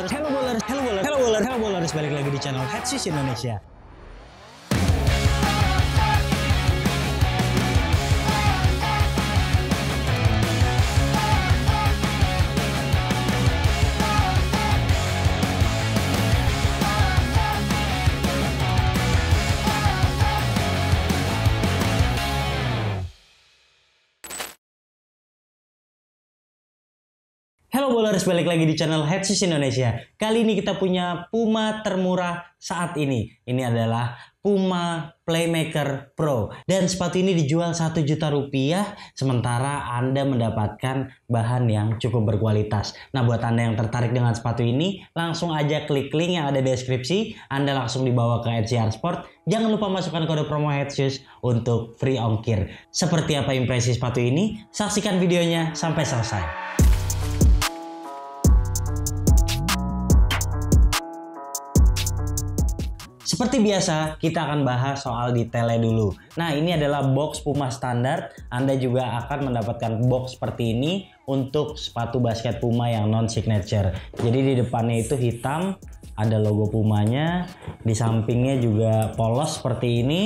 Hello bowlers, balik lagi di channel Headsis Indonesia. Halo bowlers, balik lagi di channel Headsis Indonesia. Kali ini kita punya Puma termurah saat ini. Ini adalah Puma Playmaker Pro. Dan sepatu ini dijual 1 juta rupiah, sementara Anda mendapatkan bahan yang cukup berkualitas. Nah, buat Anda yang tertarik dengan sepatu ini, langsung aja klik link yang ada di deskripsi. Anda langsung dibawa ke NCR Sport. Jangan lupa masukkan kode promo Headsis untuk free ongkir. Seperti apa impresi sepatu ini? Saksikan videonya sampai selesai. Seperti biasa, kita akan bahas soal detailnya dulu. Nah, ini adalah box Puma standar. Anda juga akan mendapatkan box seperti ini untuk sepatu basket Puma yang non-signature. Jadi di depannya itu hitam, ada logo Pumanya. Di sampingnya juga polos seperti ini.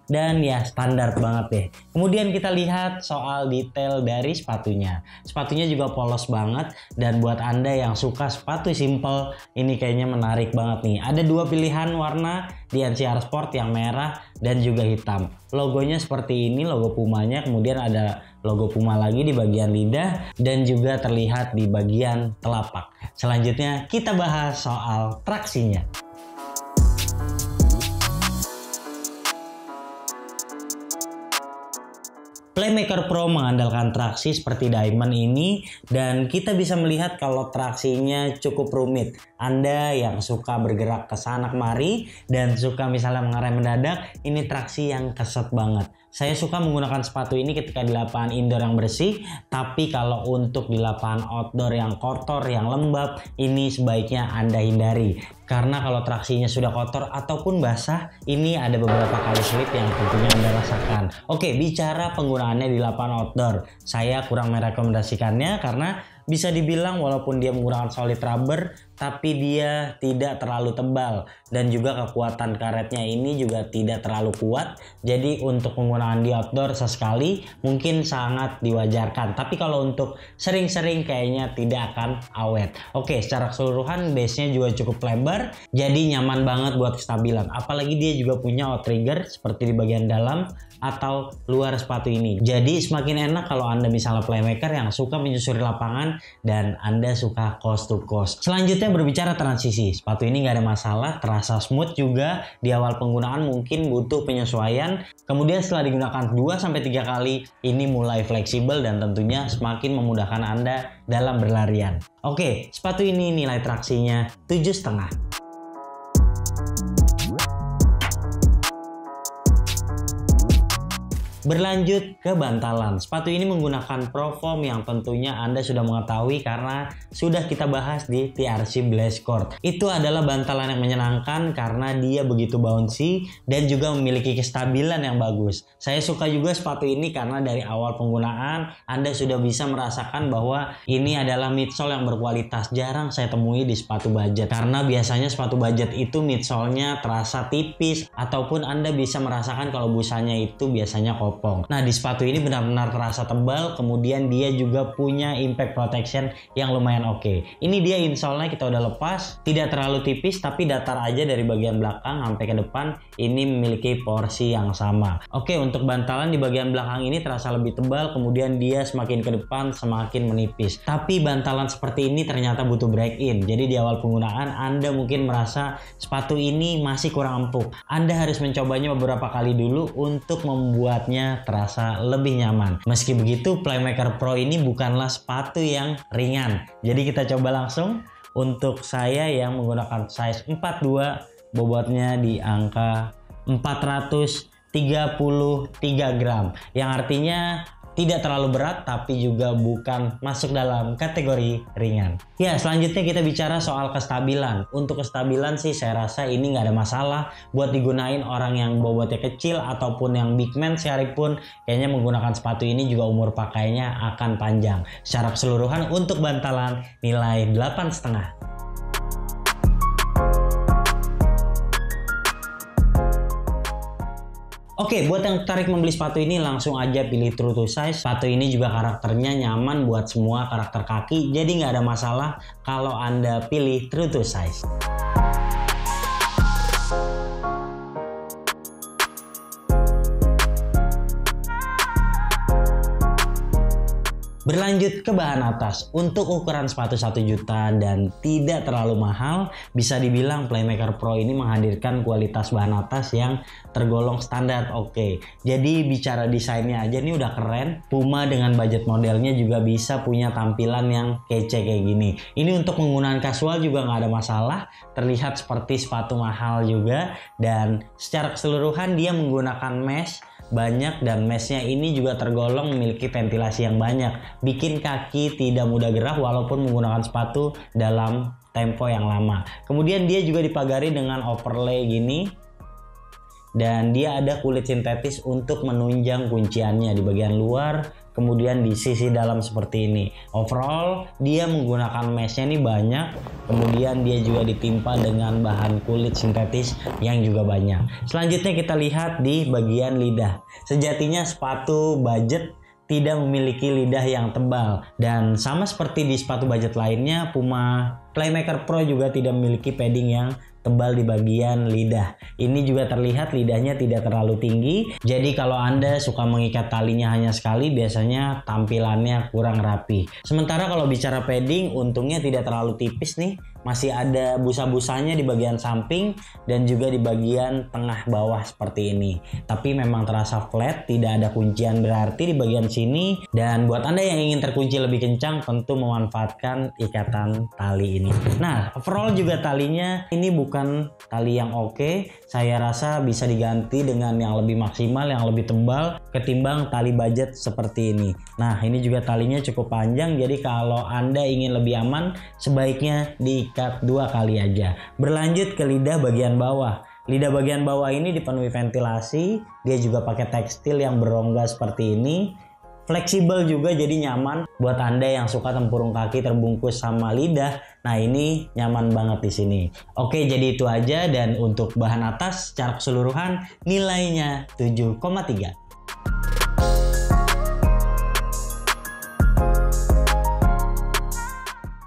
Dan ya standar banget deh. Kemudian kita lihat soal detail dari sepatunya. Sepatunya juga polos banget. Dan buat Anda yang suka sepatu simple, ini kayaknya menarik banget nih. Ada 2 pilihan warna di NCR Sport, yang merah dan juga hitam. Logonya seperti ini, logo Pumanya. Kemudian ada logo Puma lagi di bagian lidah dan juga terlihat di bagian telapak. Selanjutnya kita bahas soal traksinya. Playmaker Pro mengandalkan traksi seperti diamond ini, dan kita bisa melihat kalau traksinya cukup rumit. Anda yang suka bergerak ke sana kemari dan suka misalnya mengerem mendadak, ini traksi yang keset banget. Saya suka menggunakan sepatu ini ketika di lapangan indoor yang bersih, tapi kalau untuk di lapangan outdoor yang kotor, yang lembab, ini sebaiknya Anda hindari. Karena kalau traksinya sudah kotor ataupun basah, ini ada beberapa kali slip yang tentunya Anda rasakan. Oke, bicara penggunaannya di lapangan outdoor, saya kurang merekomendasikannya karena bisa dibilang walaupun dia menggunakan solid rubber, tapi dia tidak terlalu tebal. Dan juga kekuatan karetnya ini juga tidak terlalu kuat. Jadi untuk penggunaan di outdoor sesekali mungkin sangat diwajarkan. Tapi kalau untuk sering-sering kayaknya tidak akan awet. Oke, secara keseluruhan base-nya juga cukup lebar. Jadi nyaman banget buat kestabilan. Apalagi dia juga punya outrigger seperti di bagian dalam atau luar sepatu ini. Jadi semakin enak kalau Anda misalnya playmaker yang suka menyusuri lapangan dan Anda suka coast to coast. Selanjutnya berbicara transisi. Sepatu ini nggak ada masalah, terasa smooth juga. Di awal penggunaan mungkin butuh penyesuaian. Kemudian setelah digunakan 2-3 kali, ini mulai fleksibel dan tentunya semakin memudahkan Anda dalam berlarian. Oke, sepatu ini nilai traksinya 7,5. Berlanjut ke bantalan. Sepatu ini menggunakan Proform yang tentunya Anda sudah mengetahui karena sudah kita bahas di TRC Blast Court. Itu adalah bantalan yang menyenangkan karena dia begitu bouncy dan juga memiliki kestabilan yang bagus. Saya suka juga sepatu ini karena dari awal penggunaan Anda sudah bisa merasakan bahwa ini adalah midsole yang berkualitas. Jarang saya temui di sepatu budget karena biasanya sepatu budget itu midsole-nya terasa tipis ataupun Anda bisa merasakan kalau busanya itu biasanya kopong. Nah, di sepatu ini benar-benar terasa tebal, kemudian dia juga punya impact protection yang lumayan oke. Ini dia insole-nya kita udah lepas, tidak terlalu tipis tapi datar aja dari bagian belakang sampai ke depan. Ini memiliki porsi yang sama. Oke, untuk bantalan di bagian belakang ini terasa lebih tebal, kemudian dia semakin ke depan semakin menipis. Tapi bantalan seperti ini ternyata butuh break-in. Jadi di awal penggunaan Anda mungkin merasa sepatu ini masih kurang empuk. Anda harus mencobanya beberapa kali dulu untuk membuatnya terasa lebih nyaman. Meski begitu, Playmaker Pro ini bukanlah sepatu yang ringan. Jadi kita coba langsung. Untuk saya yang menggunakan size 42, bobotnya di angka 433 gram. Yang artinya tidak terlalu berat tapi juga bukan masuk dalam kategori ringan. Ya, selanjutnya kita bicara soal kestabilan. Untuk kestabilan sih saya rasa ini nggak ada masalah buat digunain orang yang bobotnya kecil ataupun yang big man sekalipun. Kayaknya menggunakan sepatu ini juga umur pakainya akan panjang. Secara keseluruhan untuk bantalan nilai 8,5. Oke, buat yang tertarik membeli sepatu ini langsung aja pilih True to Size. Sepatu ini juga karakternya nyaman buat semua karakter kaki, jadi nggak ada masalah kalau Anda pilih True to Size. Berlanjut ke bahan atas, untuk ukuran sepatu 1 juta dan tidak terlalu mahal, bisa dibilang Playmaker Pro ini menghadirkan kualitas bahan atas yang tergolong standar oke. Jadi bicara desainnya aja nih udah keren. Puma dengan budget modelnya juga bisa punya tampilan yang kece kayak gini. Ini untuk penggunaan kasual juga nggak ada masalah, terlihat seperti sepatu mahal juga, dan secara keseluruhan dia menggunakan mesh banyak, dan meshnya ini juga tergolong memiliki ventilasi yang banyak, bikin kaki tidak mudah gerah walaupun menggunakan sepatu dalam tempo yang lama. Kemudian dia juga dipagari dengan overlay gini, dan dia ada kulit sintetis untuk menunjang kunciannya di bagian luar, kemudian di sisi dalam seperti ini. Overall dia menggunakan meshnya ini banyak, kemudian dia juga ditimpa dengan bahan kulit sintetis yang juga banyak. Selanjutnya kita lihat di bagian lidah. Sejatinya sepatu budget tidak memiliki lidah yang tebal, dan sama seperti di sepatu budget lainnya, Puma Playmaker Pro juga tidak memiliki padding yang tebal di bagian lidah. Ini juga terlihat lidahnya tidak terlalu tinggi, jadi kalau Anda suka mengikat talinya hanya sekali, biasanya tampilannya kurang rapi. Sementara kalau bicara padding, untungnya tidak terlalu tipis nih, masih ada busa-busanya di bagian samping dan juga di bagian tengah bawah seperti ini. Tapi memang terasa flat, tidak ada kuncian berarti di bagian sini, dan buat Anda yang ingin terkunci lebih kencang tentu memanfaatkan ikatan tali ini. Nah, overall juga talinya ini bukan tali yang oke. Saya rasa bisa diganti dengan yang lebih maksimal, yang lebih tebal ketimbang tali budget seperti ini. Nah, ini juga talinya cukup panjang, jadi kalau Anda ingin lebih aman sebaiknya diikat 2 kali aja. Berlanjut ke lidah bagian bawah. Lidah bagian bawah ini dipenuhi ventilasi, dia juga pakai tekstil yang berongga seperti ini. Fleksibel juga, jadi nyaman buat Anda yang suka tempurung kaki terbungkus sama lidah. Nah, ini nyaman banget di sini. Oke, jadi itu aja, dan untuk bahan atas secara keseluruhan nilainya 7,3.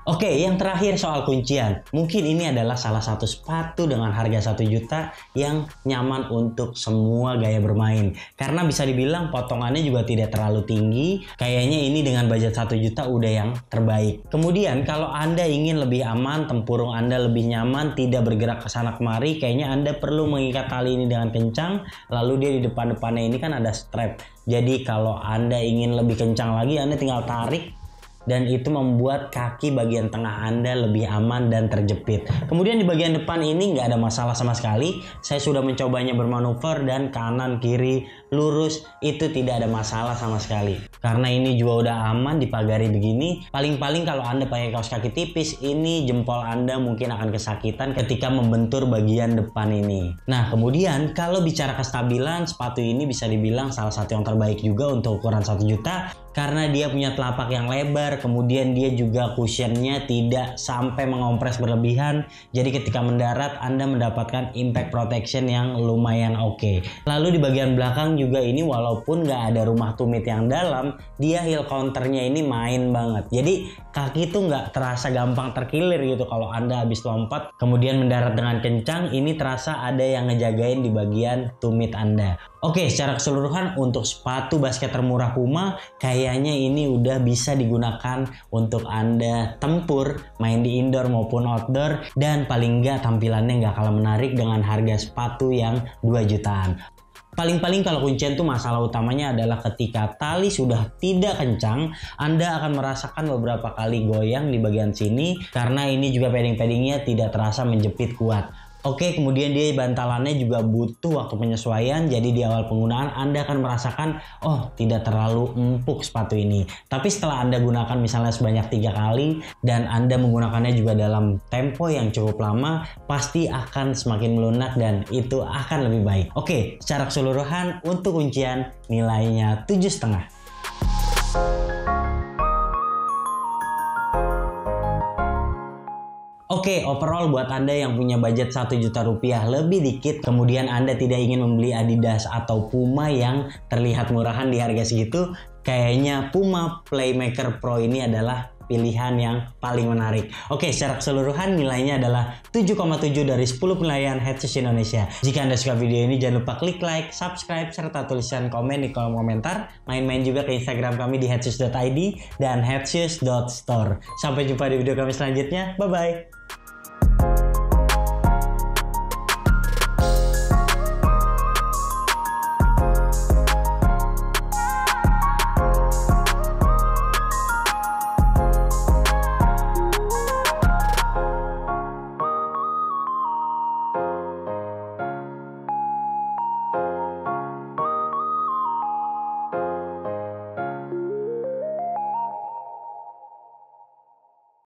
Oke, yang terakhir soal kuncian. Mungkin ini adalah salah satu sepatu dengan harga 1 juta yang nyaman untuk semua gaya bermain. Karena bisa dibilang potongannya juga tidak terlalu tinggi. Kayaknya ini dengan budget 1 juta udah yang terbaik. Kemudian kalau Anda ingin lebih aman, tempurung Anda lebih nyaman, tidak bergerak ke sana kemari, kayaknya Anda perlu mengikat tali ini dengan kencang. Lalu dia di depan-depannya ini kan ada strap. Jadi kalau Anda ingin lebih kencang lagi, Anda tinggal tarik, dan itu membuat kaki bagian tengah Anda lebih aman dan terjepit. Kemudian di bagian depan ini nggak ada masalah sama sekali. Saya sudah mencobanya bermanuver, dan kanan kiri lurus itu tidak ada masalah sama sekali. Karena ini juga udah aman dipagari begini. Paling-paling kalau Anda pakai kaos kaki tipis, ini jempol Anda mungkin akan kesakitan ketika membentur bagian depan ini. Nah, kemudian kalau bicara kestabilan, sepatu ini bisa dibilang salah satu yang terbaik juga untuk ukuran 1 juta. Karena dia punya telapak yang lebar, kemudian dia juga cushionnya tidak sampai mengompres berlebihan. Jadi ketika mendarat Anda mendapatkan impact protection yang lumayan oke. Lalu di bagian belakang juga ini walaupun nggak ada rumah tumit yang dalam, dia heel counternya ini main banget. Jadi kaki itu nggak terasa gampang terkilir gitu kalau Anda habis lompat kemudian mendarat dengan kencang, ini terasa ada yang ngejagain di bagian tumit Anda. Oke, secara keseluruhan untuk sepatu basket termurah Puma, kayaknya ini udah bisa digunakan untuk Anda tempur, main di indoor maupun outdoor, dan paling nggak tampilannya nggak kalah menarik dengan harga sepatu yang 2 jutaan. Paling-paling kalau kuncian tuh masalah utamanya adalah ketika tali sudah tidak kencang, Anda akan merasakan beberapa kali goyang di bagian sini, karena ini juga padding-paddingnya tidak terasa menjepit kuat. Oke, kemudian dia bantalannya juga butuh waktu penyesuaian, jadi di awal penggunaan Anda akan merasakan, oh tidak terlalu empuk sepatu ini. Tapi setelah Anda gunakan misalnya sebanyak 3 kali, dan Anda menggunakannya juga dalam tempo yang cukup lama, pasti akan semakin melunak dan itu akan lebih baik. Oke, secara keseluruhan untuk kuncian nilainya 7,5. Oke, overall buat Anda yang punya budget 1 juta rupiah lebih dikit, kemudian Anda tidak ingin membeli Adidas atau Puma yang terlihat murahan di harga segitu, kayaknya Puma Playmaker Pro ini adalah pilihan yang paling menarik. Oke, secara keseluruhan nilainya adalah 7,7 dari 10 penilaian Headshoes Indonesia. Jika Anda suka video ini, jangan lupa klik like, subscribe, serta tulisan komen di kolom komentar. Main-main juga ke Instagram kami di headshoes.id dan headshoes.store. Sampai jumpa di video kami selanjutnya. Bye-bye.